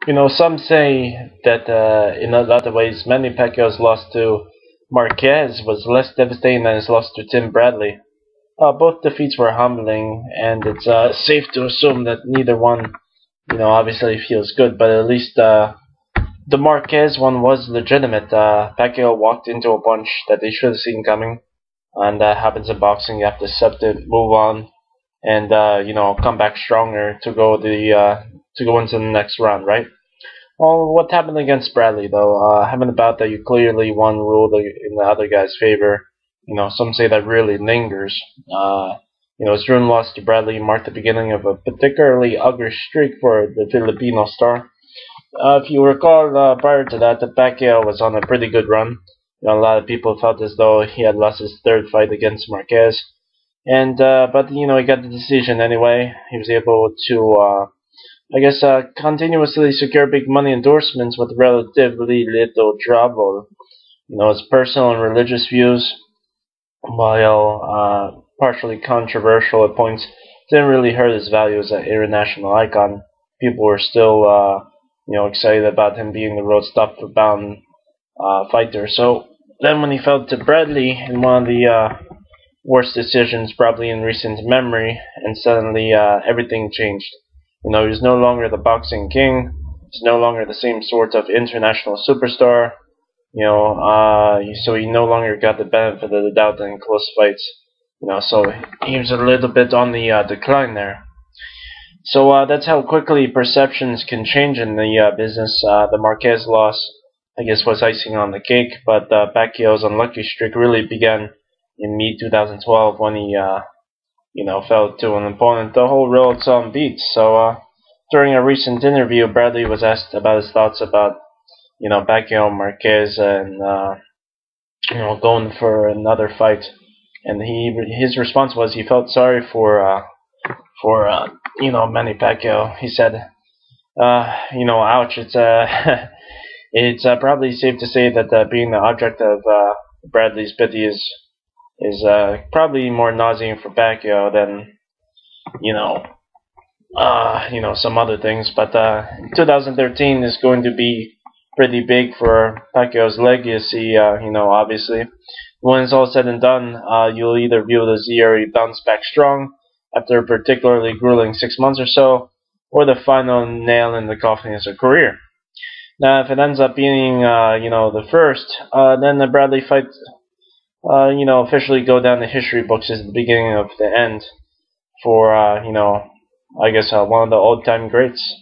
Some say that in a lot of ways, Manny Pacquiao's loss to Marquez was less devastating than his loss to Tim Bradley. Both defeats were humbling, and it's safe to assume that neither one, obviously feels good, but at least the Marquez one was legitimate. Pacquiao walked into a punch that they should have seen coming, and that happens in boxing. You have to accept it, move on, and come back stronger to go into the next round, right? Well, what happened against Bradley, though? Having a bout that you clearly won ruled in the other guy's favor. Some say that really lingers. His June loss to Bradley marked the beginning of a particularly ugly streak for the Filipino star. If you recall, prior to that, the Pacquiao was on a pretty good run. A lot of people felt as though he had lost his third fight against Marquez, and but he got the decision anyway. He was able to continuously secure big money endorsements with relatively little trouble. His personal and religious views, while partially controversial at points, didn't really hurt his value as an international icon. People were still, excited about him being the road stopper-bound fighter. So then, when he fell to Bradley in one of the worst decisions probably in recent memory, and suddenly everything changed. He was no longer the boxing king. He's no longer the same sort of international superstar. So he no longer got the benefit of the doubt in close fights. So he was a little bit on the decline there. So that's how quickly perceptions can change in the business. The Marquez loss, I guess, was icing on the cake, but Pacquiao's unlucky streak really began in mid-2012 when he fell to an opponent the whole road saw him beat. So during a recent interview, Bradley was asked about his thoughts about Pacquiao, Marquez, and going for another fight, and his response was he felt sorry for Manny Pacquiao. He said, ouch. It's it's probably safe to say that being the object of Bradley's pity is probably more nauseating for Pacquiao than you know some other things. But 2013 is going to be pretty big for Pacquiao's legacy. Obviously, when it's all said and done, you'll either view it as the year he bounced back strong after a particularly grueling 6 months or so, or the final nail in the coffin of his career. Now, if it ends up being the first, then the Bradley fight officially go down the history books as the beginning of the end for, one of the old-time greats.